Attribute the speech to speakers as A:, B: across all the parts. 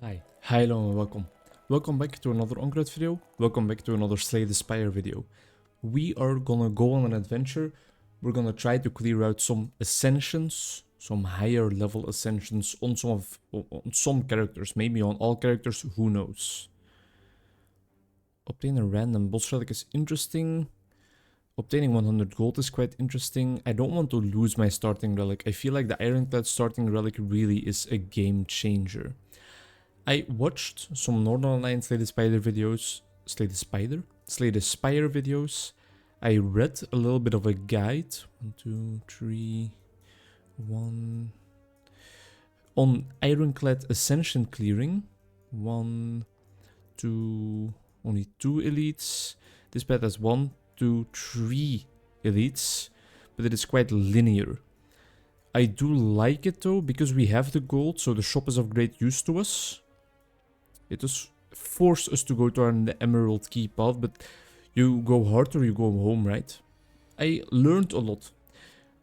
A: Hi, hello and welcome. Welcome back to another Onkruid video. Welcome back to another Slay the Spire video. We are gonna go on an adventure. We're gonna try to clear out some ascensions, some higher level ascensions on some characters, maybe on all characters, who knows. Obtain a random boss relic is interesting. Obtaining 100 gold is quite interesting. I don't want to lose my starting relic. I feel like the ironclad starting relic really is a game changer. I watched some Northern Alliance Slay the Spire videos. Slay the Spire videos. I read a little bit of a guide. 1, 2, 3, 1. On ironclad ascension clearing. 1, 2, only 2 elites. This path has 1, 2, 3 elites, but it is quite linear. I do like it though, because we have the gold, so the shop is of great use to us. It does force us to go to the Emerald Key path, but you go hard or you go home, right? I learned a lot.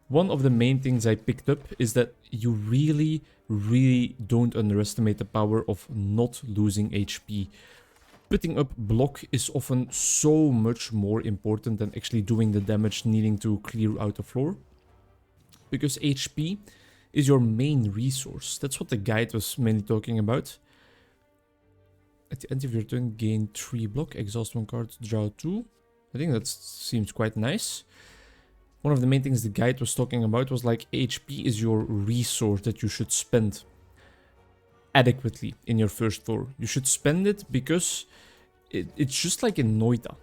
A: One of the main things I picked up is that you really don't underestimate the power of not losing HP. Putting up block is often so much more important than actually doing the damage needing to clear out the floor. Because HP is your main resource. That's what the guide was mainly talking about. At the end of your turn, gain 3 block, exhaust 1 card, draw 2. I think that seems quite nice. One of the main things the guide was talking about was like HP is your resource that you should spend adequately in your first floor. You should spend it because it's just like in Noita.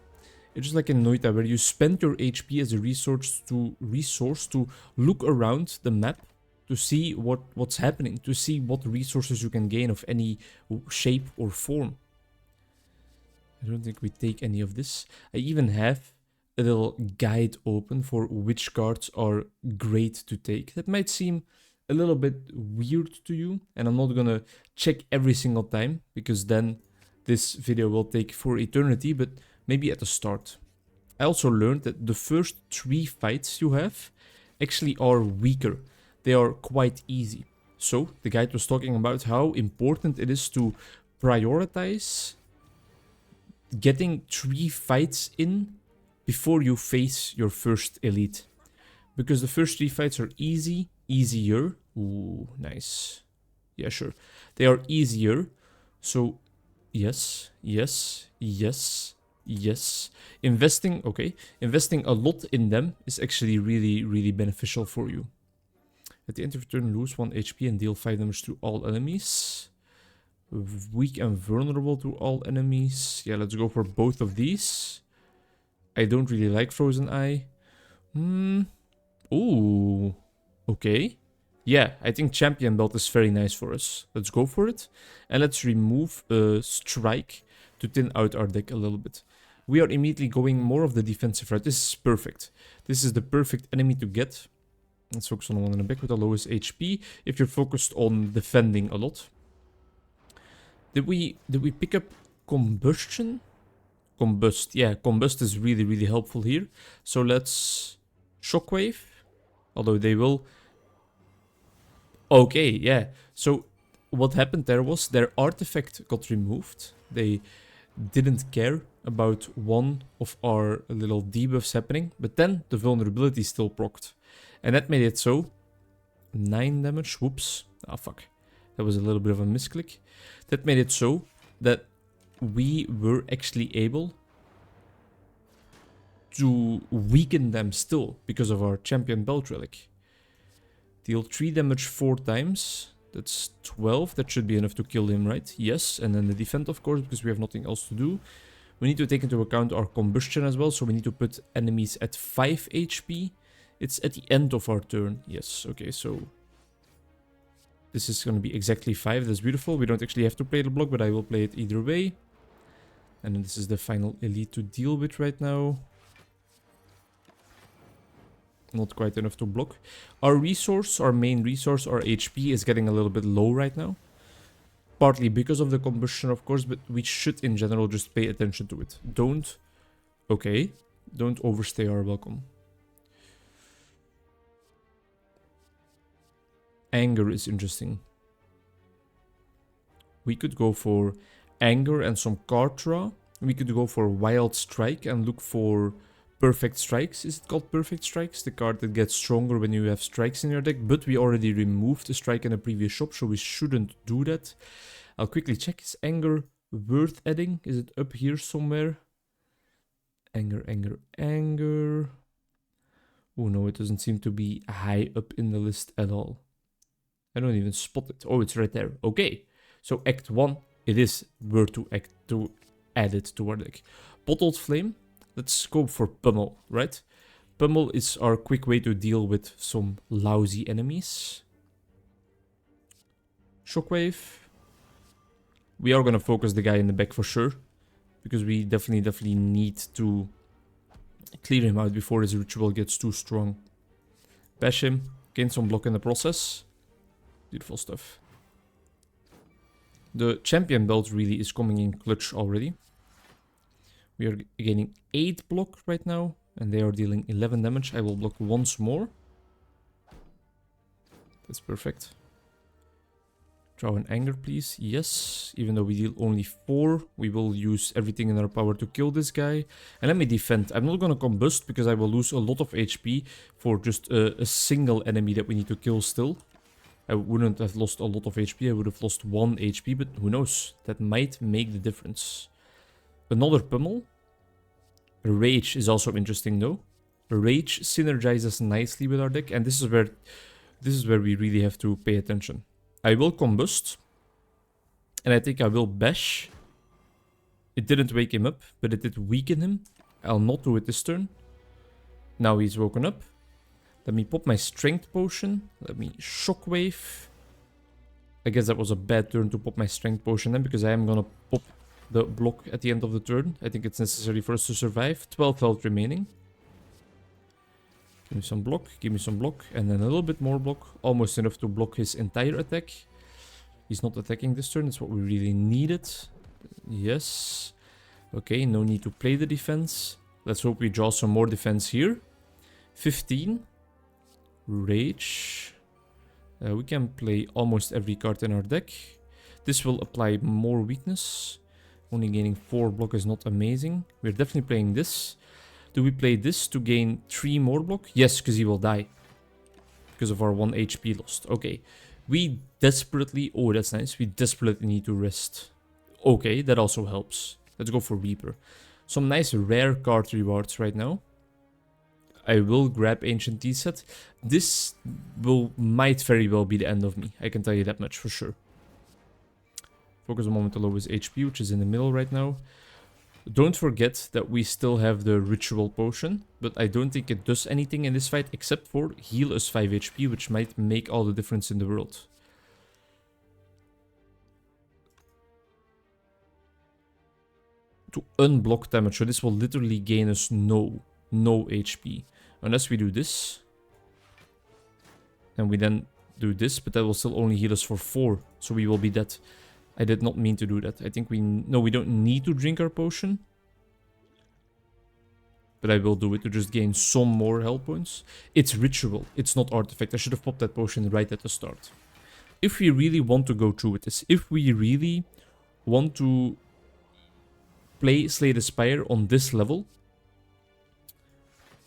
A: It's just like in Noita where you spend your HP as a resource to look around the map to see what's happening, to see what resources you can gain of any shape or form. I don't think we take any of this. I even have a little guide open for which cards are great to take. That might seem a little bit weird to you, and I'm not gonna check every single time, because then this video will take for eternity, but maybe at the start. I also learned that the first 3 fights you have actually are weaker. They are quite easy. So the guide was talking about how important it is to prioritize getting 3 fights in before you face your first elite. Because the first 3 fights are easier. Ooh, nice. Yeah, sure. They are easier. So yes. Investing a lot in them is actually really beneficial for you. At the end of your turn, lose 1 HP and deal 5 damage to all enemies. Weak and vulnerable to all enemies. Yeah, let's go for both of these. I don't really like Frozen Eye. Ooh. Okay. Yeah, I think Champion Belt is very nice for us. Let's go for it. And let's remove Strike to thin out our deck a little bit. We are immediately going more of the defensive route. This is perfect. This is the perfect enemy to get. Let's focus on the one in the back with the lowest HP. If you're focused on defending a lot. Did we pick up Combustion? Combust. Yeah, Combust is really helpful here. So let's Shockwave. Although they will... Okay, yeah. So what happened there was their artifact got removed. They didn't care about one of our little debuffs happening. But then the vulnerability still procced. And that made it so. 9 damage. Whoops. Ah, fuck. That was a little bit of a misclick. That made it so that we were actually able to weaken them still because of our Champion Belt Relic. Deal 3 damage 4 times. That's 12. That should be enough to kill him, right? Yes. And then the defend, of course, because we have nothing else to do. We need to take into account our combustion as well. So we need to put enemies at 5 HP. It's at the end of our turn. Yes. Okay, so... This is going to be exactly 5. That's beautiful. We don't actually have to play the block, but I will play it either way. And then this is the final elite to deal with right now. Not quite enough to block. Our resource, our main resource, our HP is getting a little bit low right now. Partly because of the combustion, of course, but we should in general just pay attention to it. Don't overstay our welcome. Anger is interesting. We could go for Anger and some card draw. We could go for Wild Strike and look for Perfect Strikes. Is it called Perfect Strikes? The card that gets stronger when you have strikes in your deck. But we already removed a strike in a previous shop, so we shouldn't do that. I'll quickly check. Is Anger worth adding? Is it up here somewhere? Anger, Anger, Anger. Oh no, it doesn't seem to be high up in the list at all. I don't even spot it. Oh, it's right there. Okay. So Act 1, it is worth to add it to our deck. Bottled Flame. Let's go for Pummel, right? Pummel is our quick way to deal with some lousy enemies. Shockwave. We are gonna focus the guy in the back for sure, because we definitely need to clear him out before his ritual gets too strong. Bash him, gain some block in the process. Beautiful stuff. The champion belt really is coming in clutch already. We are gaining 8 block right now, and they are dealing 11 damage. I will block once more. That's perfect. Draw an Anger, please. Yes. Even though we deal only 4, we will use everything in our power to kill this guy. And let me defend. I'm not going to combust because I will lose a lot of HP for just a single enemy that we need to kill still. I wouldn't have lost a lot of HP. I would have lost 1 HP, but who knows? That might make the difference. Another Pummel. Rage is also interesting though. Rage synergizes nicely with our deck, and this is where we really have to pay attention. I will combust, and I think I will bash. It didn't wake him up, but it did weaken him. I'll not do it this turn. Now he's woken up. Let me pop my strength potion. Let me shockwave. I guess that was a bad turn to pop my strength potion then, because I am gonna pop the block at the end of the turn. I think it's necessary for us to survive. 12 health remaining. Give me some block, give me some block, and then a little bit more block. Almost enough to block his entire attack. He's not attacking this turn, it's what we really needed. Yes. Okay, no need to play the defense. Let's hope we draw some more defense here. 15. Rage. We can play almost every card in our deck. This will apply more weakness. Only gaining 4 block is not amazing. We're definitely playing this. Do we play this to gain 3 more block? Yes, because he will die. Because of our 1 HP lost. Okay. We desperately... Oh, that's nice. We desperately need to rest. Okay, that also helps. Let's go for Reaper. Some nice rare card rewards right now. I will grab Ancient Tea Set. This might very well be the end of me. I can tell you that much for sure. Focus a moment to lower his HP, which is in the middle right now. Don't forget that we still have the Ritual Potion, but I don't think it does anything in this fight except for heal us 5 HP, which might make all the difference in the world. To unblock damage, so this will literally gain us no HP. Unless we do this. And we then do this, but that will still only heal us for 4, so we will be dead. I did not mean to do that. I think no, we don't need to drink our potion. But I will do it to just gain some more health points. It's ritual. It's not artifact. I should have popped that potion right at the start. If we really want to go through with this, if we really want to play Slay the Spire on this level,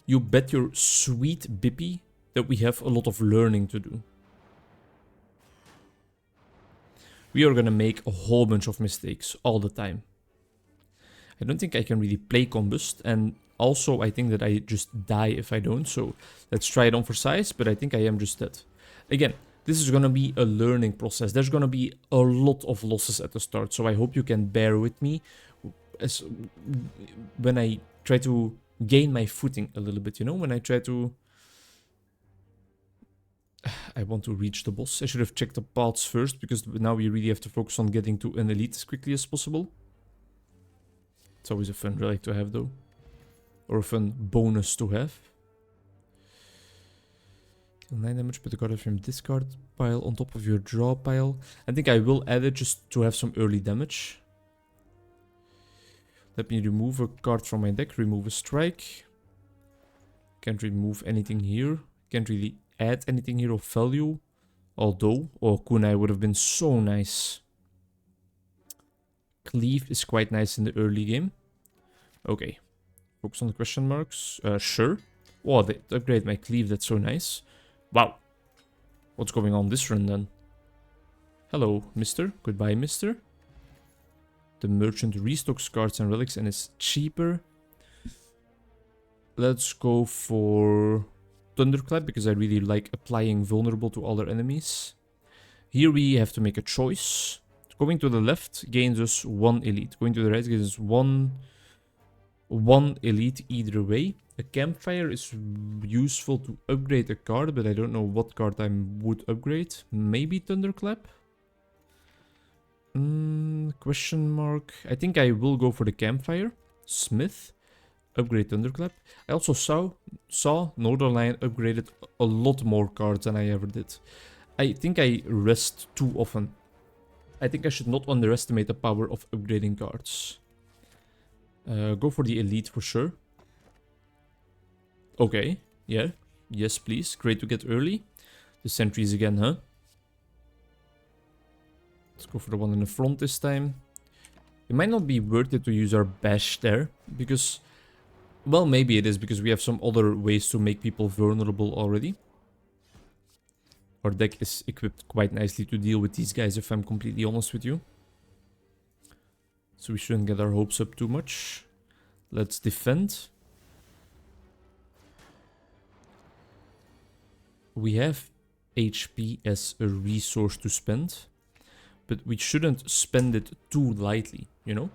A: you bet your sweet bippy that we have a lot of learning to do. We are gonna make a whole bunch of mistakes all the time. I don't think I can really play Combust, and also I think that I just die if I don't, so let's try it on for size, but I think I am just dead. Again, this is gonna be a learning process. There's gonna be a lot of losses at the start, so I hope you can bear with me when I try to gain my footing a little bit, you know, when I try to... I want to reach the boss. I should have checked the paths first, because now we really have to focus on getting to an elite as quickly as possible. It's always a fun relic to have though. Or a fun bonus to have. Deal 9 damage, put the card from discard pile on top of your draw pile. I think I will add it just to have some early damage. Let me remove a card from my deck, remove a strike. Can't remove anything here. Can't really add anything here of value. Although, oh, kunai would have been so nice. Cleave is quite nice in the early game. Okay. Focus on the question marks. Sure. Oh, they upgrade my cleave. That's so nice. Wow. What's going on this run then? Hello, mister. Goodbye, mister. The merchant restocks cards and relics and is cheaper. Let's go for Thunderclap because I really like applying vulnerable to other enemies. Here we have to make a choice. Going to the left gains us 1 elite. Going to the right gives us one elite either way. A campfire is useful to upgrade a card, but I don't know what card I would upgrade. Maybe Thunderclap? Question mark. I think I will go for the campfire. Smith. Upgrade Thunderclap. I also saw Northern Lion upgraded a lot more cards than I ever did. I think I rest too often. I think I should not underestimate the power of upgrading cards. Go for the elite for sure. Okay, yeah. Yes, please. Great to get early. The sentries again, huh? Let's go for the one in the front this time. It might not be worth it to use our bash there, because... Well, maybe it is, because we have some other ways to make people vulnerable already. Our deck is equipped quite nicely to deal with these guys, if I'm completely honest with you. So we shouldn't get our hopes up too much. Let's defend. We have HP as a resource to spend. But we shouldn't spend it too lightly, you know?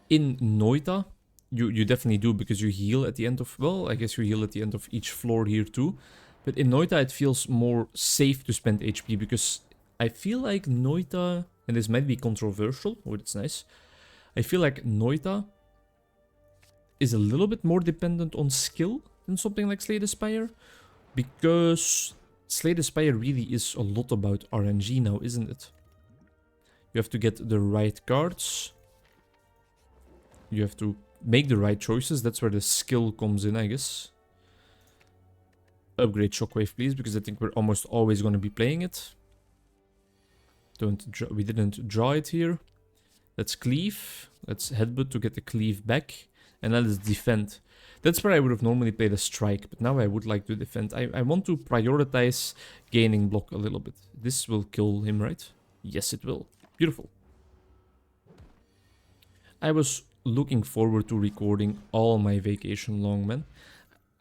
A: In Noita, you definitely do because you heal at the end of... Well, I guess you heal at the end of each floor here too. But in Noita it feels more safe to spend HP because I feel like Noita... And this might be controversial. Oh, that's nice. I feel like Noita is a little bit more dependent on skill than something like Slay the Spire. Because Slay the Spire really is a lot about RNG now, isn't it? You have to get the right cards. You have to make the right choices. That's where the skill comes in, I guess. Upgrade Shockwave, please, because I think we're almost always going to be playing it. We didn't draw it here. Let's cleave. Let's headbutt to get the cleave back. And then let's defend. That's where I would have normally played a strike, but now I would like to defend. I want to prioritize gaining block a little bit. This will kill him, right? Yes, it will. Beautiful. I was looking forward to recording all my vacation long, man.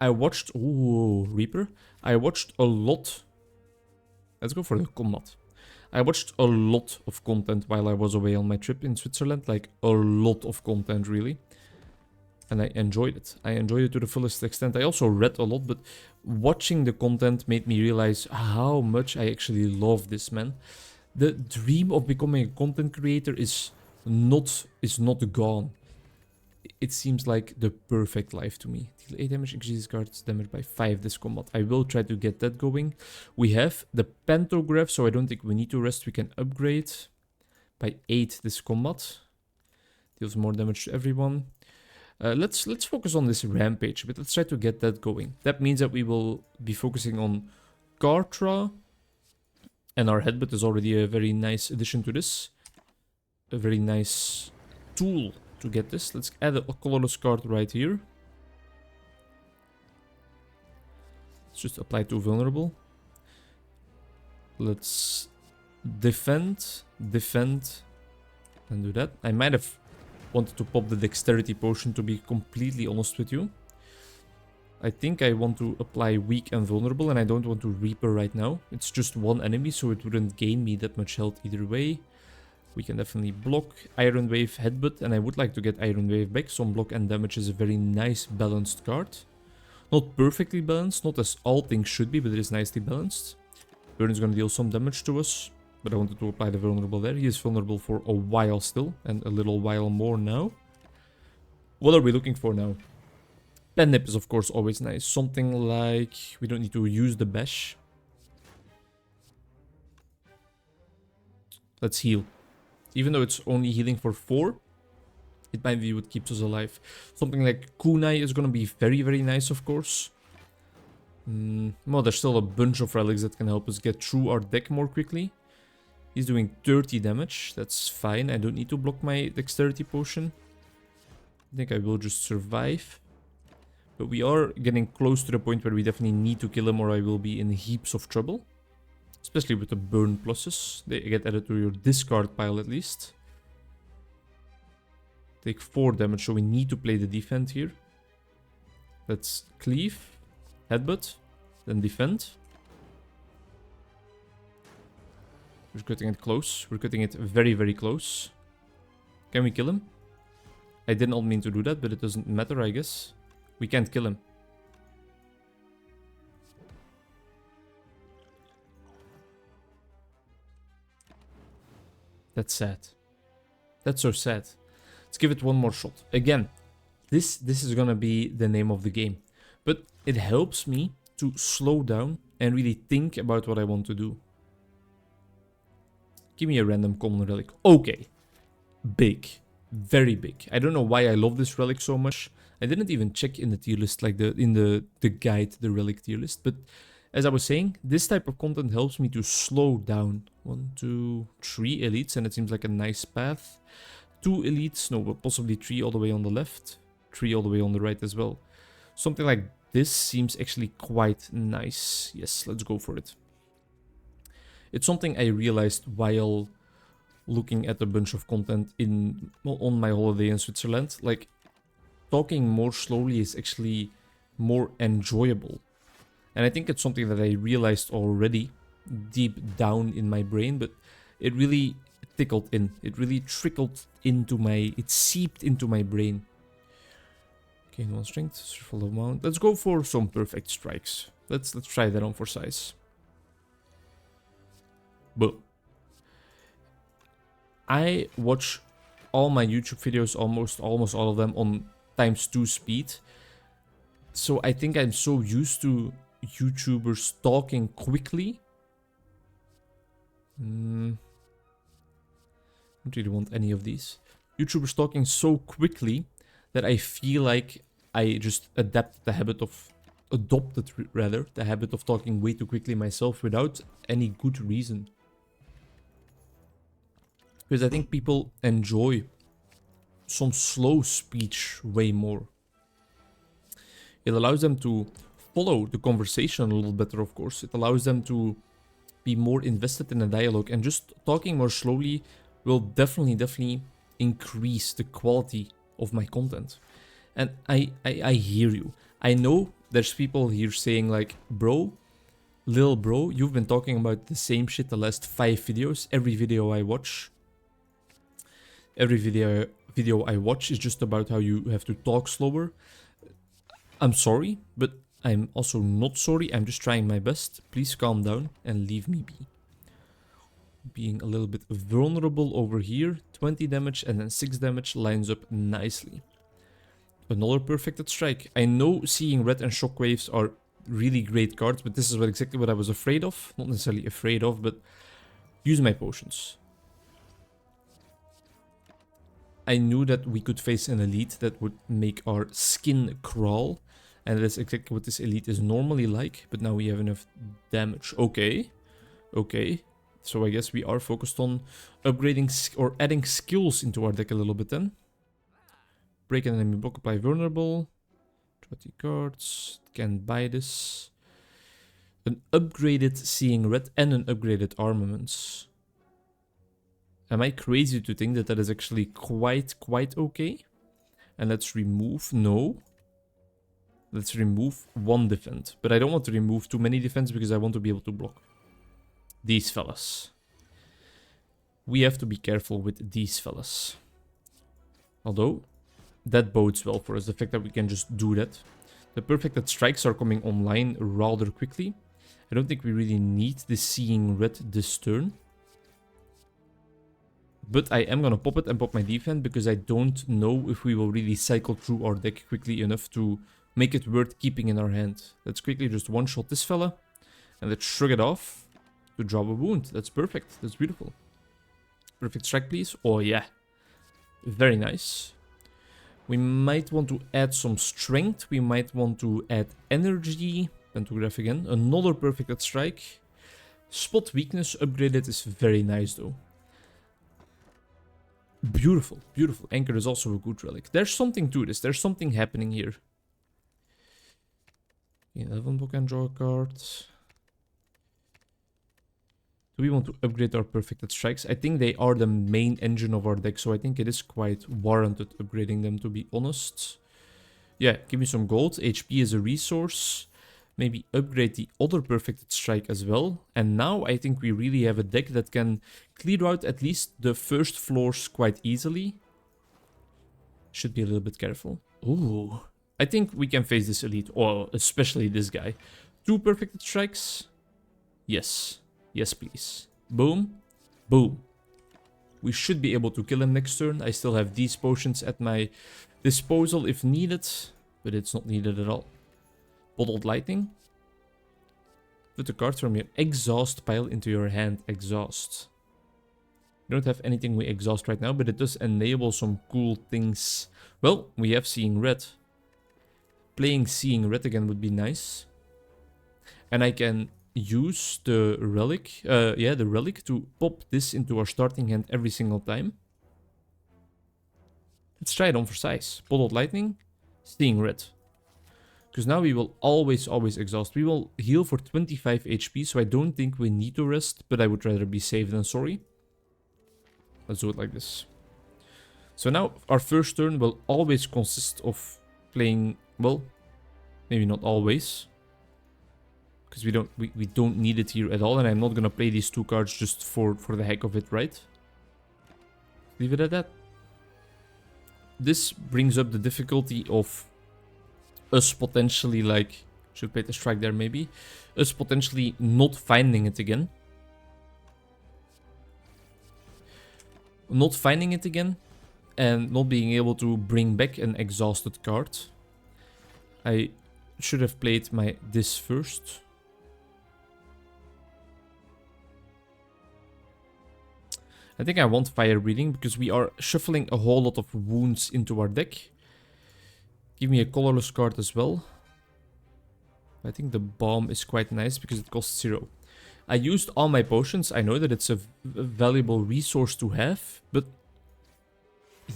A: I watched... Ooh, Reaper. I watched a lot... Let's go for the combat. I watched a lot of content while I was away on my trip in Switzerland. Like, a lot of content, really. And I enjoyed it. I enjoyed it to the fullest extent. I also read a lot, but watching the content made me realize how much I actually love this, man. The dream of becoming a content creator is not gone. It seems like the perfect life to me. Deal 8 damage, increases cards damage by 5 this combat. I will try to get that going. We have the Pantograph, so I don't think we need to rest. We can upgrade by 8 this combat. Deals more damage to everyone. Let's focus on this Rampage, but let's try to get that going. That means that we will be focusing on Kartra. And our Headbutt is already a very nice addition to this. A very nice tool to get this. Let's add a colorless card right here. Let's just apply to vulnerable. Let's defend, and do that. I might have wanted to pop the dexterity potion, to be completely honest with you. I think I want to apply weak and vulnerable, and I don't want to Reaper right now. It's just one enemy, so it wouldn't gain me that much health either way. We can definitely block Iron Wave, Headbutt, and I would like to get Iron Wave back. Some block and damage is a very nice balanced card. Not perfectly balanced, not as all things should be, but it is nicely balanced. Burn is going to deal some damage to us, but I wanted to apply the vulnerable there. He is vulnerable for a while still, and a little while more now. What are we looking for now? Pen Nip is of course always nice. Something like... we don't need to use the bash. Let's heal. Even though it's only healing for 4, it might be what keeps us alive. Something like Kunai is going to be very, very nice, of course. Well, there's still a bunch of relics that can help us get through our deck more quickly. He's doing 30 damage. That's fine. I don't need to block my dexterity potion. I think I will just survive. But we are getting close to the point where we definitely need to kill him or I will be in heaps of trouble. Especially with the burn pluses. They get added to your discard pile at least. Take 4 damage, so we need to play the defend here. Let's cleave, headbutt, then defend. We're cutting it close. We're cutting it very, very close. Can we kill him? I did not mean to do that, but it doesn't matter, I guess. We can't kill him. That's sad. That's so sad. Let's give it one more shot. Again, this is gonna be the name of the game. But it helps me to slow down and really think about what I want to do. Give me a random common relic. Okay. Big. Very big. I don't know why I love this relic so much. I didn't even check in the tier list, like in the guide, the relic tier list. But as I was saying, this type of content helps me to slow down. 1, 2, 3 elites, and it seems like a nice path. 2 elites, no, but possibly 3 all the way on the left. 3 all the way on the right as well. Something like this seems actually quite nice. Yes, let's go for it. It's something I realized while looking at a bunch of content on my holiday in Switzerland. Like, talking more slowly is actually more enjoyable. And I think it's something that I realized already deep down in my brain, but it really tickled in. It really trickled into it seeped into my brain. Gain 1 strength, follow mount. Let's go for some perfect strikes. Let's try that on for size. But I watch all my YouTube videos, almost all of them, on ×2 speed. So I think I'm so used to YouTubers talking quickly. Don't really want any of these. YouTubers talking so quickly that I feel like I just adopted the habit of talking way too quickly myself without any good reason. Because I think people enjoy some slow speech way more. It allows them to follow the conversation a little better, of course. It allows them to be more invested in a dialogue, and just talking more slowly will definitely increase the quality of my content. And I hear you. I know there's people here saying like, bro, lil bro, you've been talking about the same shit the last 5 videos. Every video I watch is just about how you have to talk slower. I'm sorry, but I'm also not sorry. I'm just trying my best. Please calm down and leave me be. Being a little bit vulnerable over here. 20 damage and then 6 damage lines up nicely. Another perfected strike. I know seeing red and shockwaves are really great cards, but this is exactly what I was afraid of. Not necessarily afraid of, but use my potions. I knew that we could face an elite that would make our skin crawl. And that is exactly what this elite is normally like. But now we have enough damage. Okay. Okay. So I guess we are focused on upgrading or adding skills into our deck a little bit then. Break an enemy block, apply vulnerable. 20 cards. Can buy this. An upgraded seeing red and an upgraded armaments. Am I crazy to think that that is actually quite okay? And let's remove, no. Let's remove 1 defend. But I don't want to remove too many defense because I want to be able to block these fellas. We have to be careful with these fellas. Although, that bodes well for us, the fact that we can just do that. The perfected strikes are coming online rather quickly. I don't think we really need the seeing red this turn. But I am gonna pop it and pop my defense because I don't know if we will really cycle through our deck quickly enough to make it worth keeping in our hand. Let's quickly just one-shot this fella. And let's shrug it off to draw a wound. That's perfect. That's beautiful. Perfect strike, please. Oh, yeah. Very nice. We might want to add some strength. We might want to add energy. Pantograph again. Another perfected strike. Spot weakness upgraded is very nice though. Beautiful, beautiful. Anchor is also a good relic. There's something to this. There's something happening here. 11 book and draw a card. Do we want to upgrade our perfected strikes? I think they are the main engine of our deck, so I think it is quite warranted upgrading them, to be honest. Yeah, give me some gold. HP is a resource. Maybe upgrade the other perfected strike as well. And now I think we really have a deck that can clear out at least the first floors quite easily. Should be a little bit careful. Ooh. I think we can face this elite, or especially this guy. 2 perfected strikes. Yes. Yes, please. Boom. Boom. We should be able to kill him next turn. I still have these potions at my disposal if needed, but it's not needed at all. Bottled lightning. Put a card from your exhaust pile into your hand. Exhaust. We don't have anything we exhaust right now, but it does enable some cool things. Well, we have Seeing Red. Playing Seeing Red again would be nice. And I can use the relic, the relic to pop this into our starting hand every single time. Let's try it on for size. Bottled lightning, Seeing Red. Because now we will always exhaust. We will heal for 25 HP, so I don't think we need to rest, but I would rather be safe than sorry. Let's do it like this. So now our first turn will always consist of playing, well, maybe not always, because we don't need it here at all, and I'm not gonna play these 2 cards just for the heck of it, right? Leave it at that. This brings up the difficulty of us potentially, like, should play the strike there maybe, us potentially not finding it again. Not finding it again, and not being able to bring back an exhausted card. I should have played this first. I think I want fire breathing because we are shuffling a whole lot of wounds into our deck. Give me a colorless card as well. I think the bomb is quite nice because it costs 0. I used all my potions. I know that it's a valuable resource to have, but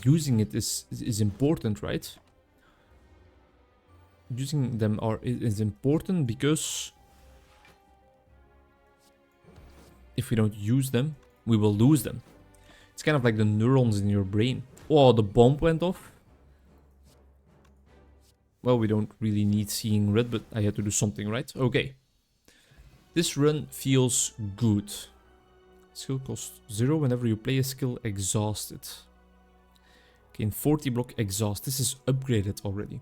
A: using it is important, right? Using them is important because if we don't use them, we will lose them. It's kind of like the neurons in your brain. Oh, the bomb went off. Well, we don't really need Seeing Red, but I had to do something, right? Okay. This run feels good. Skill cost 0 whenever you play a skill exhausted. Gain 40 block exhaust. This is upgraded already.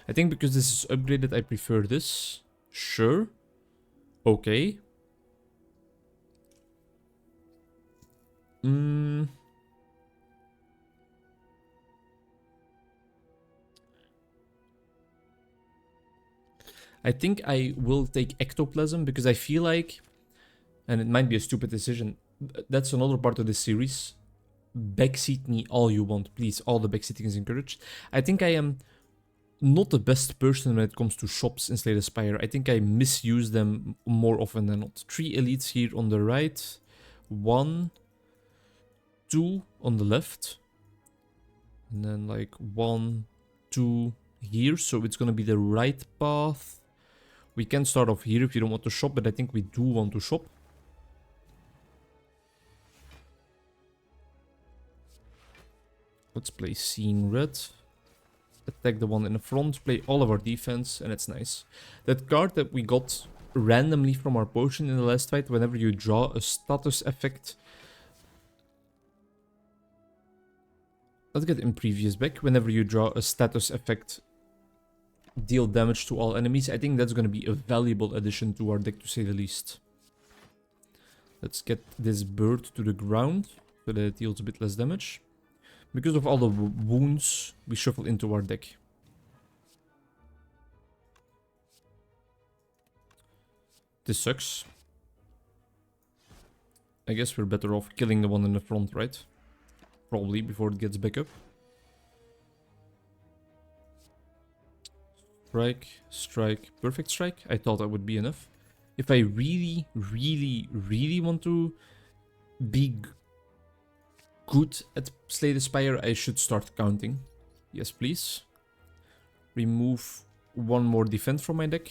A: I think because this is upgraded, I prefer this. Sure. Okay. I think I will take Ectoplasm because I feel like, and it might be a stupid decision, that's another part of this series. Backseat me all you want, please. All the backseating is encouraged. I think I am not the best person when it comes to shops in Slay the Spire. I think I misuse them more often than not. 3 elites here on the right. 1, 2 on the left. And then like 1, 2 here. So it's gonna be the right path. We can start off here if you don't want to shop, but I think we do want to shop. Let's play Seeing Red. Attack the one in the front, play all of our defense, and it's nice. That card that we got randomly from our potion in the last fight, whenever you draw a status effect. Let's get in previous back. Whenever you draw a status effect, deal damage to all enemies. I think that's going to be a valuable addition to our deck, to say the least. Let's get this bird to the ground so that it deals a bit less damage. Because of all the wounds, we shuffle into our deck. This sucks. I guess we're better off killing the one in the front, right? Probably, before it gets back up. Strike, strike, perfect strike. I thought that would be enough. If I really, really, really want to be good at Slay the Spire, I should start counting. Yes, please. Remove one more defense from my deck.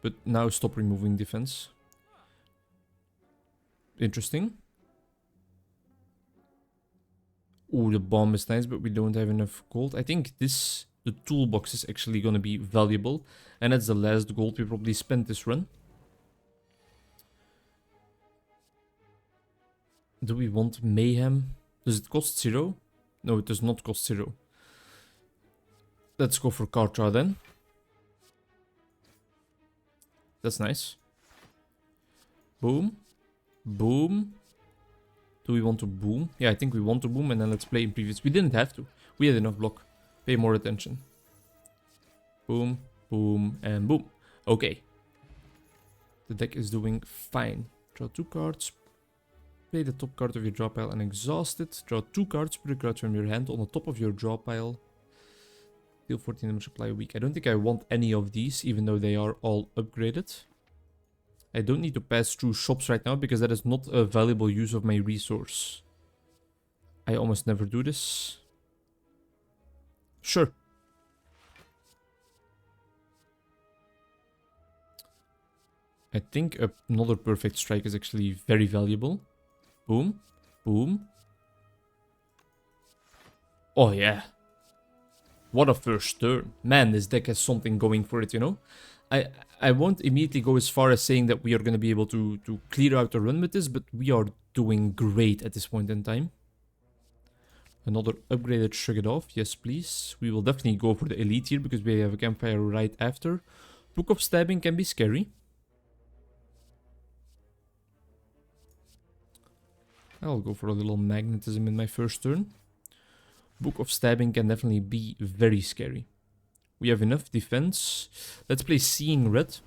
A: But now stop removing defense. Interesting. Oh, the bomb is nice, but we don't have enough gold. I think the toolbox is actually going to be valuable. And that's the last gold we probably spent this run. Do we want Mayhem? Does it cost 0? No, it does not cost 0. Let's go for card draw then. That's nice. Boom. Boom. Do we want to boom? Yeah, I think we want to boom, and then let's play in previous. We didn't have to. We had enough block. Pay more attention. Boom, boom, and boom. Okay. The deck is doing fine. Draw 2 cards. Play the top card of your draw pile and exhaust it. Draw 2 cards, put a card from your hand on the top of your draw pile. Deal 14 damage, apply a weak. I don't think I want any of these, even though they are all upgraded. I don't need to pass through shops right now because that is not a valuable use of my resource. I almost never do this. Sure. I think another perfect strike is actually very valuable. Boom. Boom. Oh yeah. What a first turn. Man, this deck has something going for it, you know? I won't immediately go as far as saying that we are going to be able to clear out the run with this, but we are doing great at this point in time. Another upgraded Shrug It Off. Yes, please. We will definitely go for the elite here because we have a campfire right after. Book of Stabbing can be scary. I'll go for a little magnetism in my first turn. Book of Stabbing can definitely be very scary. We have enough defense. Let's play Seeing Red,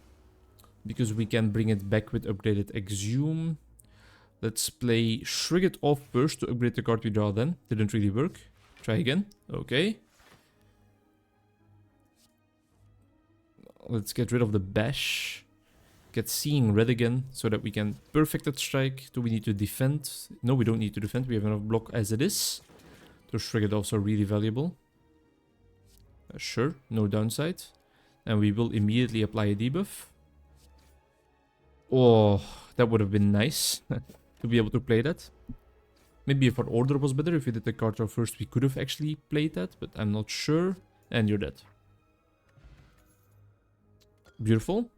A: because we can bring it back with upgraded Exhume. Let's play Shrug It Off first to upgrade the card we draw then. Didn't really work. Try again. Okay. Let's get rid of the Bash. Get Seeing Red again, so that we can perfect that strike. Do we need to defend? No, we don't need to defend. We have enough block as it is. Those Shrug It Offs are really valuable. Sure, no downside. And we will immediately apply a debuff. Oh, that would have been nice to be able to play that. Maybe if our order was better, if we did the card draw first, we could have actually played that, but I'm not sure. And you're dead. Beautiful.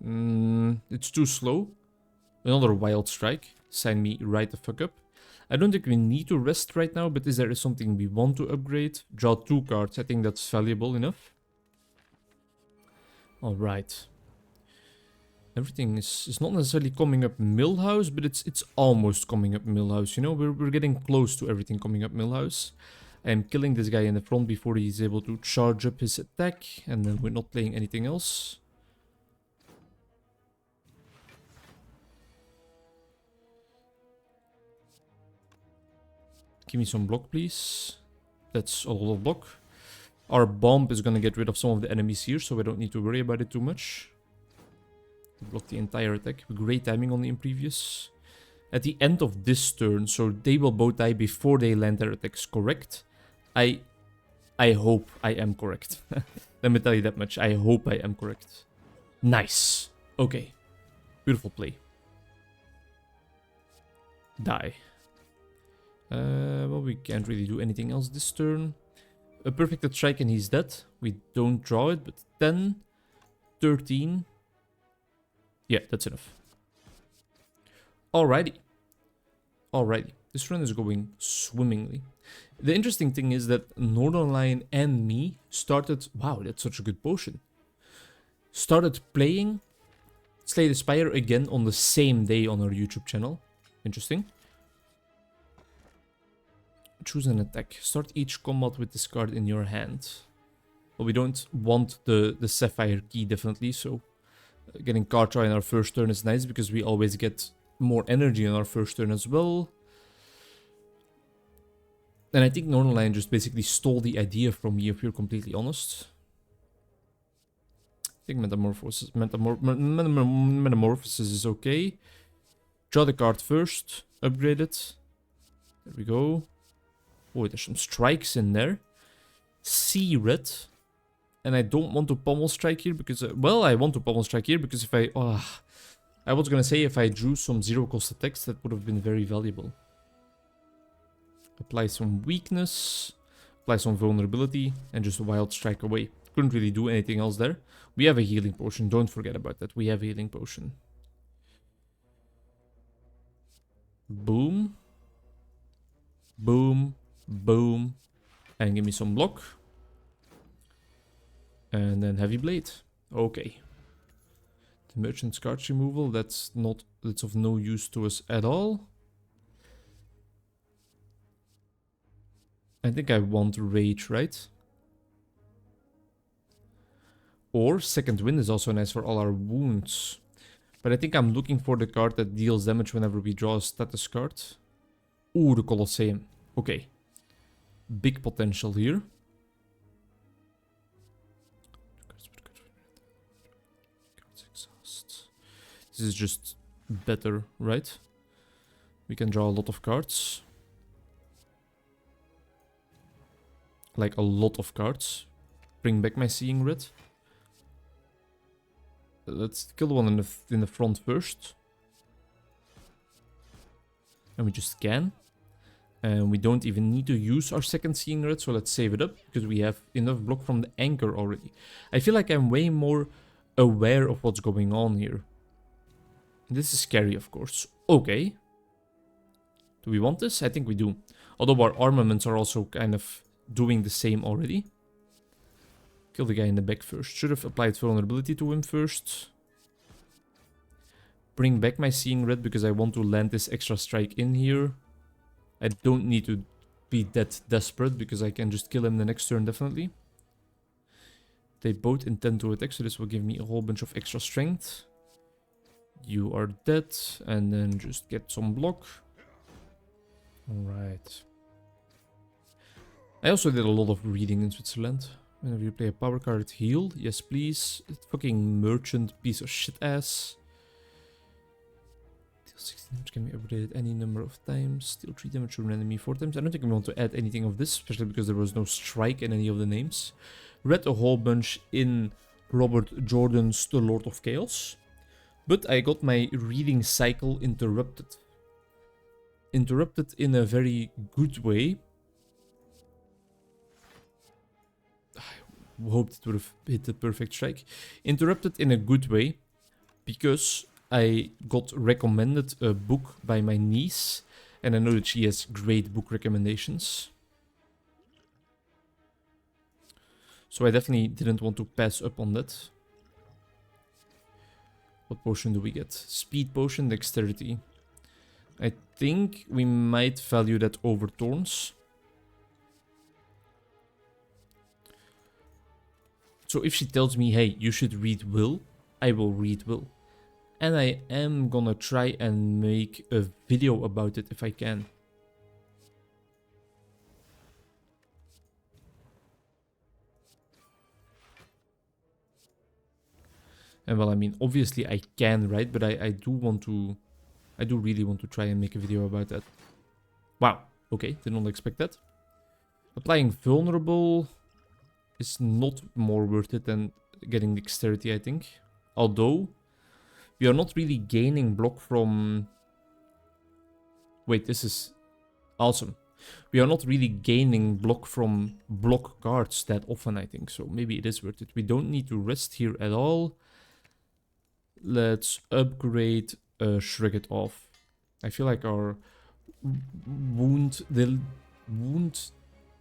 A: It's too slow. Another wild strike. Sign me right the fuck up. I don't think we need to rest right now, but is there something we want to upgrade? Draw 2 cards. I think that's valuable enough. Alright. Everything is not necessarily coming up Millhouse, but it's almost coming up Millhouse. You know, we're getting close to everything coming up Millhouse. I'm killing this guy in the front before he's able to charge up his attack, and then we're not playing anything else. Give me some block, please. That's a lot of block. Our bomb is gonna get rid of some of the enemies here, so we don't need to worry about it too much. Block the entire attack. Great timing on the imprevious. At the end of this turn, so they will both die before they land their attacks, correct? I hope I am correct. Let me tell you that much. I hope I am correct. Nice. Okay. Beautiful play. Die. Well, we can't really do anything else this turn. A perfected strike and he's dead. We don't draw it, but 10, 13. Yeah, that's enough. Alrighty. Alrighty. This run is going swimmingly. The interesting thing is that Northern Lion and me started... Wow, that's such a good potion. Started playing Slay the Spire again on the same day on our YouTube channel. Interesting. Choose an attack. Start each combat with this card in your hand. Well, we don't want the Sapphire Key, definitely, so... Getting card draw in our first turn is nice, because we always get more energy in our first turn as well. And I think Northern Lion just basically stole the idea from me, if you're completely honest. think Metamorphosis is okay. Draw the card first. Upgrade it. There we go. Oh, there's some strikes in there. See red. And I don't want to pommel strike here because... well, I want to pommel strike here because if I... I was gonna say if I drew some zero cost attacks, that would have been very valuable. Apply some weakness. Apply some vulnerability. And just wild strike away. Couldn't really do anything else there. We have a healing potion. Don't forget about that. We have a healing potion. Boom. Boom. Boom. And give me some block. And then heavy blade. Okay. The merchant's card removal, that's of no use to us at all. I think I want rage, right? Or second wind is also nice for all our wounds. But I think I'm looking for the card that deals damage whenever we draw a status card. Ooh, the Colosseum. Okay. Big potential here. This is just better, right? We can draw a lot of cards. Like a lot of cards. Bring back my Seeing Red. Let's kill one in the front first. And we just scan. And we don't even need to use our second Seeing Red, so let's save it up. Because we have enough block from the anchor already. I feel like I'm way more aware of what's going on here. This is scary, of course. Okay. Do we want this? I think we do. Although our armaments are also kind of doing the same already. Kill the guy in the back first. Should have applied vulnerability to him first. Bring back my Seeing Red because I want to land this extra strike in here. I don't need to be that desperate because I can just kill him the next turn definitely. They both intend to attack, so this will give me a whole bunch of extra strength. You are dead, and then just get some block. Alright. I also did a lot of reading in Switzerland. Whenever you play a power card, heal. Yes, please. Fucking merchant piece of shit ass. Deal 16 damage can be upgraded any number of times. Deal 3 damage to an enemy 4 times. I don't think I want to add anything of this, especially because there was no strike in any of the names. Read a whole bunch in Robert Jordan's The Lord of Chaos. But I got my reading cycle interrupted. Interrupted in a very good way. I hoped it would have hit the perfect strike. Interrupted in a good way. Because I got recommended a book by my niece. And I know that she has great book recommendations. So I definitely didn't want to pass up on that. What potion do we get? Speed potion, dexterity. I think we might value that over thorns. So if she tells me, hey, you should read Will, I will read Will. And I am gonna try and make a video about it if I can. And well, I mean, obviously I can, right? But I do really want to try and make a video about that. Wow, okay, did not expect that. Applying vulnerable is not more worth it than getting dexterity, I think. Although, we are not really gaining block from... Wait, this is awesome. We are not really gaining block from block cards that often, I think. So maybe it is worth it. We don't need to rest here at all. Let's upgrade Shrug It Off. I feel like our wound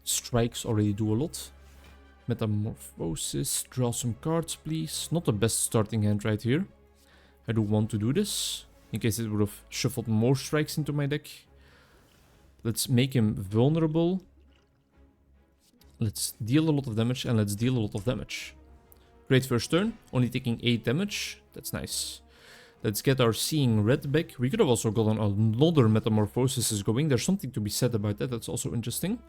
A: strikes already do a lot. Metamorphosis. Draw some cards, please. Not the best starting hand right here. I do want to do this. In case it would have shuffled more strikes into my deck. Let's make him vulnerable. Let's deal a lot of damage and let's deal a lot of damage. Great first turn. Only taking 8 damage. That's nice. Let's get our Seeing Red back. We could have also gotten another Metamorphosis going. There's something to be said about that. That's also interesting.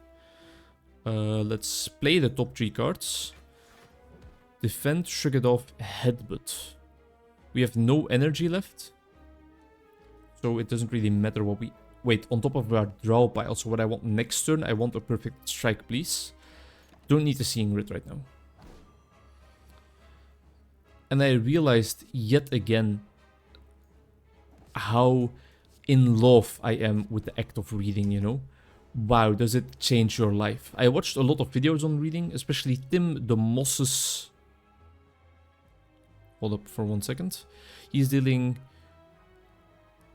A: Let's play the top 3 cards. Defend, shrug it off, headbutt. We have no energy left. So it doesn't really matter what we... Wait, on top of our draw pile. So what I want next turn, I want a perfect strike, please. Don't need a seeing grid right now. And I realized yet again how in love I am with the act of reading, you know? Wow, does it change your life? I watched a lot of videos on reading, especially Tim the Moss's... Hold up for 1 second. He's dealing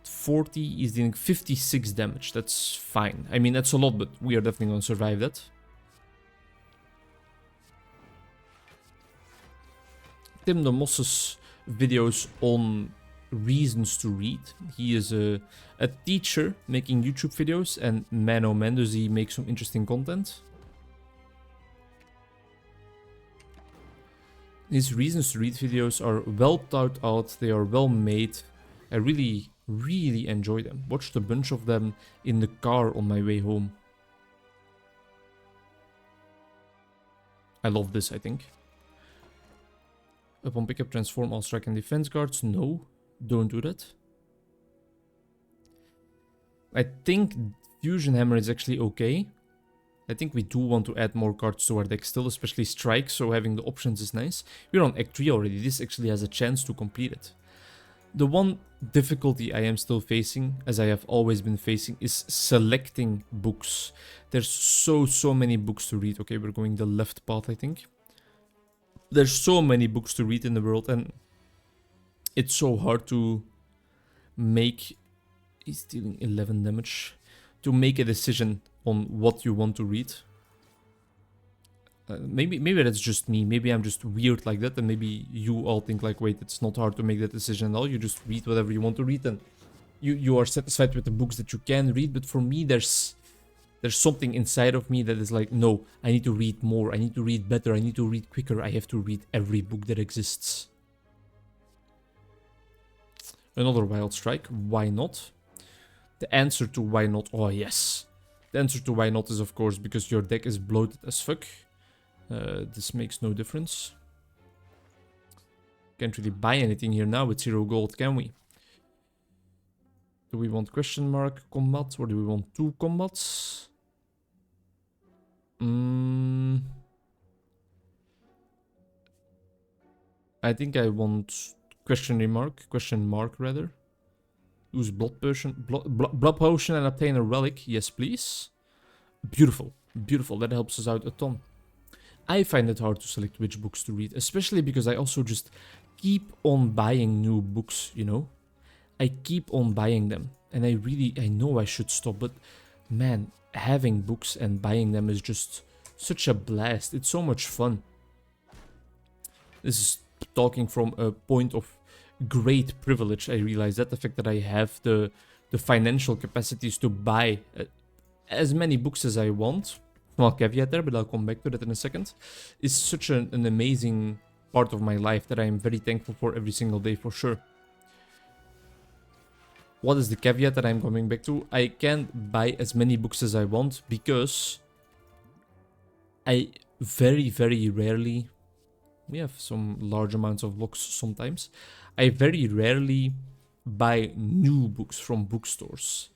A: 40, he's dealing 56 damage. That's fine. I mean, that's a lot, but we are definitely going to survive that. Tim the Moss's videos on reasons to read. He is a teacher making YouTube videos, and man oh man does he make some interesting content. His reasons to read videos are well thought out, they are well made. I really, really enjoy them. Watched a bunch of them in the car on my way home. I love this, I think. Upon pickup, transform all strike and defense guards. No, don't do that. I think Fusion Hammer is actually okay. I think we do want to add more cards to our deck still, especially strike, so having the options is nice. We're on Act 3 already, this actually has a chance to complete it. The one difficulty I am still facing, as I have always been facing, is selecting books. There's so many books to read. Okay, we're going the left path, I think. There's so many books to read in the world, and it's so hard to make... He's dealing 11 damage. To make a decision on what you want to read. Maybe that's just me. Maybe I'm just weird like that, and maybe you all think like, wait, it's not hard to make that decision at all. You just read whatever you want to read, and you are satisfied with the books that you can read. But for me, there's something inside of me that is like, no, I need to read more. I need to read better. I need to read quicker. I have to read every book that exists. Another Wild Strike. Why not? The answer to why not... Oh, yes. The answer to why not is, of course, because your deck is bloated as fuck. This makes no difference. Can't really buy anything here now with 0 gold, can we? Do we want question mark combat, or do we want 2 combats? I think I want question mark rather. Use blood potion and obtain a relic. Yes, please. Beautiful. Beautiful. That helps us out a ton. I find it hard to select which books to read, especially because I also just keep on buying new books, you know? I keep on buying them. And I know I should stop, but man, having books and buying them is just such a blast. It's so much fun. This is talking from a point of great privilege. I realize that the fact that I have the financial capacities to buy as many books as I want, small caveat there, but I'll come back to that in a second, is such an amazing part of my life that I am very thankful for every single day, for sure. What is the caveat that I'm coming back to? I can't buy as many books as I want because I very rarely... We have some large amounts of blocks sometimes. I very rarely buy new books from bookstores.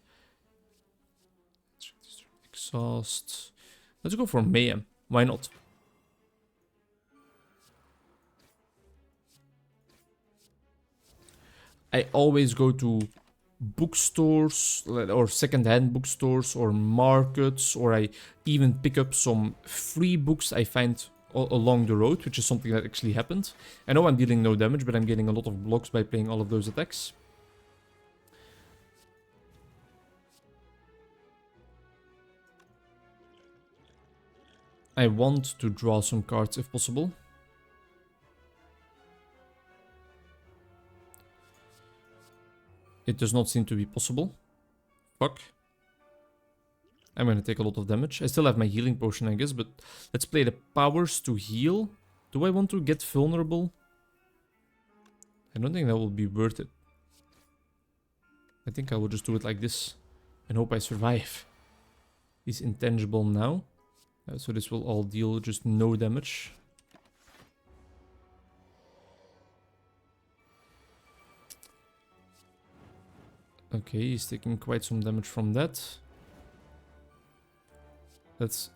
A: Exhaust. Let's go for Mayhem. Why not? I always go to bookstores or second-hand bookstores or markets, or I even pick up some free books I find along the road, which is something that actually happened. I know I'm dealing no damage, but I'm getting a lot of blocks by playing all of those attacks. I want to draw some cards if possible. It does not seem to be possible. Fuck. I'm gonna take a lot of damage. I still have my healing potion, I guess, but let's play the powers to heal. Do I want to get vulnerable? I don't think that will be worth it. I think I will just do it like this and hope I survive. He's intangible now. So this will all deal just no damage. Okay, he's taking quite some damage from that. Let's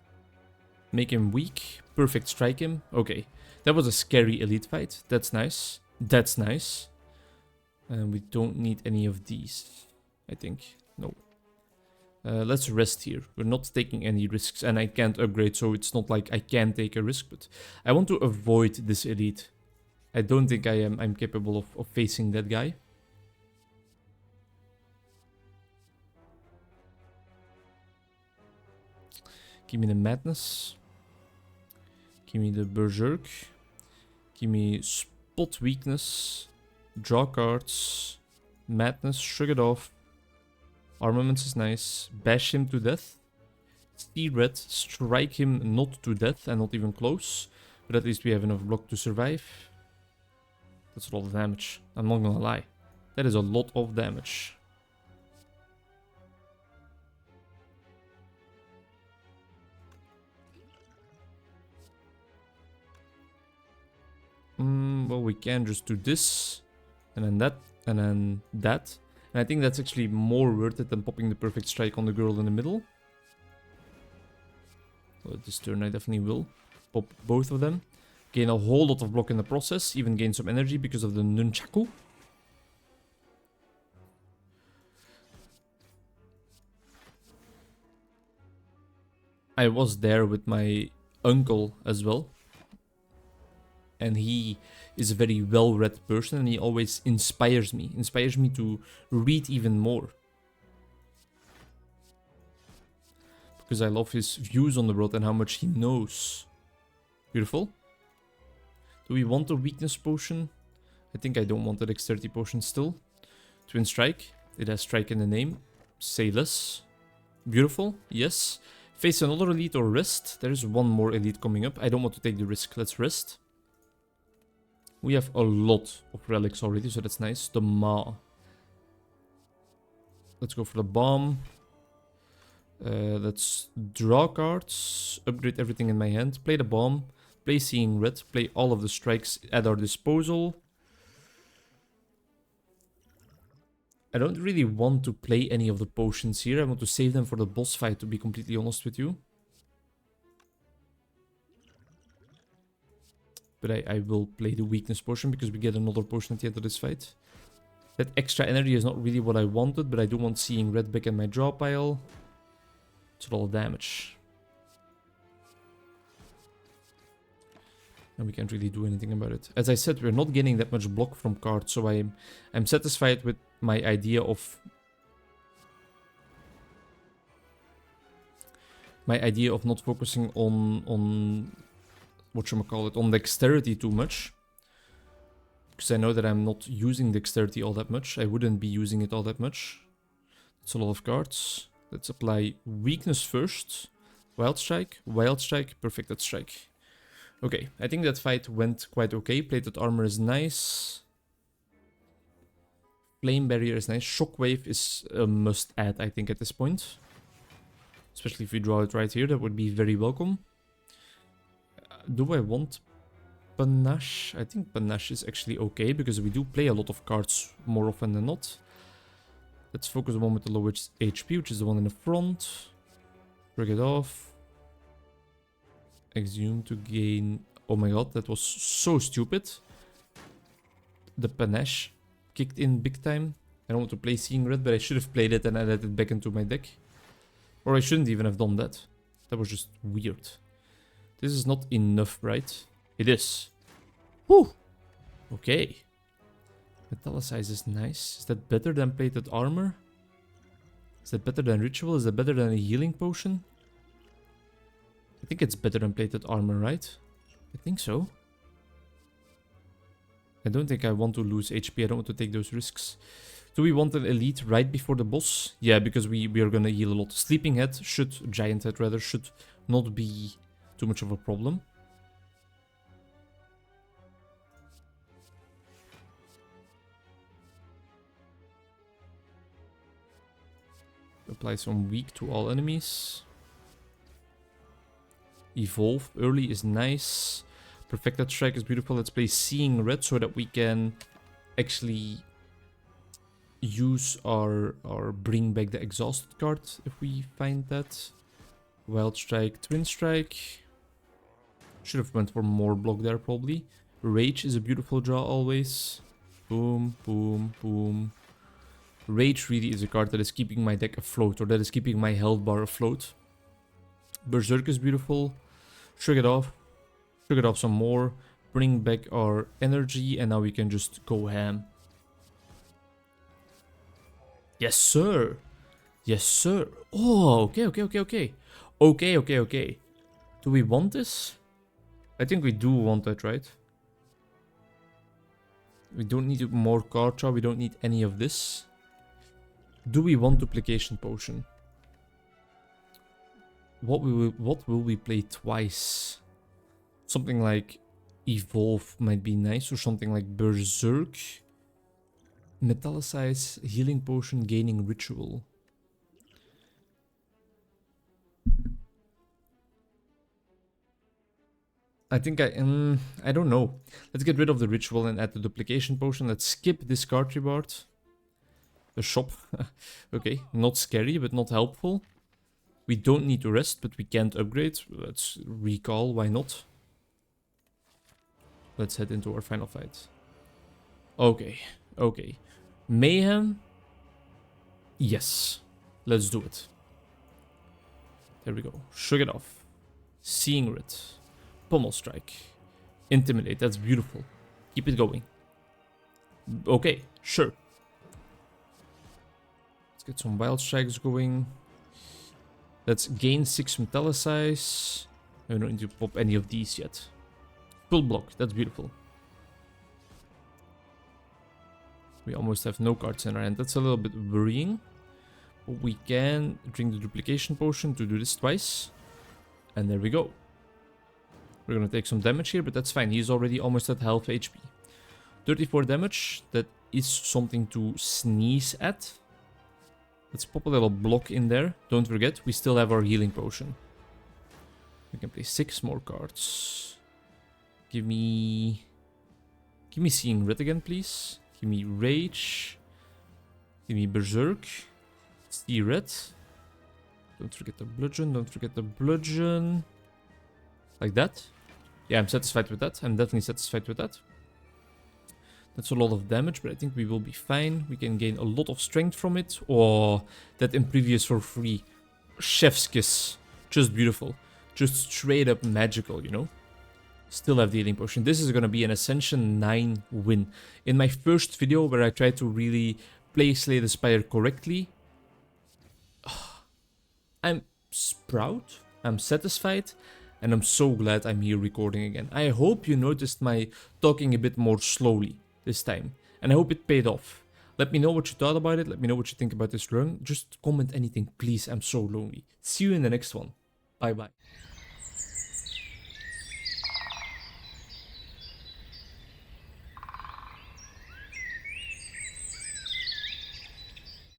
A: make him weak. Perfect strike him. Okay, that was a scary elite fight. That's nice. That's nice. And we don't need any of these, I think. No. Let's rest here. We're not taking any risks, and I can't upgrade, so it's not like I can take a risk, but I want to avoid this elite. I don't think I'm capable of facing that guy. Give me the madness. Give me the berserk. Give me spot weakness. Draw cards. Madness. Shrug it off. Armaments is nice. Bash him to death. See red. Strike him not to death and not even close. But at least we have enough block to survive. That's a lot of damage. I'm not gonna lie. That is a lot of damage. Well, we can just do this. And then that. And then that. And I think that's actually more worth it than popping the perfect strike on the girl in the middle. Well, this turn I definitely will pop both of them. Gain a whole lot of block in the process. Even gain some energy because of the nunchaku. I was there with my uncle as well. And he is a very well-read person and he always inspires me. Inspires me to read even more. Because I love his views on the world and how much he knows. Beautiful. Do we want a weakness potion? I think I don't want a dexterity potion still. Twin strike. It has strike in the name. Say less. Beautiful. Yes. Face another elite or rest. There is one more elite coming up. I don't want to take the risk. Let's rest. We have a lot of relics already, so that's nice. The Ma. Let's go for the bomb. Let's draw cards. Upgrade everything in my hand. Play the bomb. Play Seeing Red. Play all of the strikes at our disposal. I don't really want to play any of the potions here. I want to save them for the boss fight, to be completely honest with you. But I will play the weakness potion because we get another potion at the end of this fight. That extra energy is not really what I wanted, but I do want Seeing Red back in my draw pile. It's a lot of damage. And we can't really do anything about it. As I said, we're not getting that much block from cards, so I'm satisfied with my idea of... not focusing on whatchamacallit, on dexterity too much. Because I know that I'm not using dexterity all that much. I wouldn't be using it all that much. It's a lot of cards. Let's apply weakness first. Wild strike, perfected strike. Okay, I think that fight went quite okay. Plated armor is nice. Flame barrier is nice. Shockwave is a must add, I think, at this point. Especially if we draw it right here, that would be very welcome. Do I want Panache? I think Panache is actually okay, because we do play a lot of cards more often than not. Let's focus on one with the lowest HP, which is the one in the front. Break it off. Exhume to gain... Oh my god, that was so stupid. The Panache kicked in big time. I don't want to play Seeing Red, but I should have played it and added it back into my deck. Or I shouldn't even have done that. That was just weird. This is not enough, right? It is. Whew! Okay. Metallicize is nice. Is that better than plated armor? Is that better than ritual? Is that better than a healing potion? I think it's better than plated armor, right? I think so. I don't think I want to lose HP. I don't want to take those risks. Do we want an elite right before the boss? Yeah, because we are gonna heal a lot. Sleeping Head should... Giant Head, rather, should not be too much of a problem. Apply some weak to all enemies. Evolve early is nice. Perfected strike is beautiful. Let's play Seeing Red so that we can actually use our bring back the exhausted card if we find that. Wild Strike, Twin Strike. Should have went for more block there probably. Rage is a beautiful draw always. Boom, boom, boom. Rage really is a card that is keeping my deck afloat, or that is keeping my health bar afloat. Berserk is beautiful. Shrug it off. Shrug it off some more. Bring back our energy, and now we can just go ham. Yes, sir. Yes, sir. Oh, okay, okay, okay, okay. Okay, okay, okay. Do we want this? I think we do want that, right? We don't need more card draw. We don't need any of this. Do we want Duplication Potion? What will we play twice? Something like Evolve might be nice, or something like Berserk. Metallicize, Healing Potion, Gaining Ritual. I think I don't know. Let's get rid of the ritual and add the duplication potion. Let's skip this card reward. The shop. Okay, not scary, but not helpful. We don't need to rest, but we can't upgrade. Let's recall, why not? Let's head into our final fight. Okay, okay. Mayhem? Yes. Let's do it. There we go. Shrug it off. Seeing Red. Pommel Strike. Intimidate, that's beautiful. Keep it going. Okay, sure. Let's get some Wild Strikes going. Let's gain 6 Metallicize. I don't need to pop any of these yet. Full block, that's beautiful. We almost have no cards in our hand. That's a little bit worrying. But we can drink the duplication potion to do this twice. And there we go. We're gonna take some damage here, but that's fine. He's already almost at half HP. 34 damage. That is something to sneeze at. Let's pop a little block in there. Don't forget, we still have our healing potion. We can play 6 more cards. Give me Seeing Red again, please. Give me Rage. Give me Berserk. See Red. Don't forget the Bludgeon. Don't forget the Bludgeon. Like that. Yeah, I'm satisfied with that. I'm definitely satisfied with that. That's a lot of damage, but I think we will be fine. We can gain a lot of strength from it. Oh, that Imprevious for free. Chef's kiss. Just beautiful. Just straight up magical, you know? Still have the healing potion. This is gonna be an Ascension 9 win. In my first video where I tried to really play Slay the Spire correctly, I'm proud. I'm satisfied. And I'm so glad I'm here recording again. I hope you noticed my talking a bit more slowly this time. And I hope it paid off. Let me know what you thought about it. Let me know what you think about this run. Just comment anything, please. I'm so lonely. See you in the next one. Bye bye.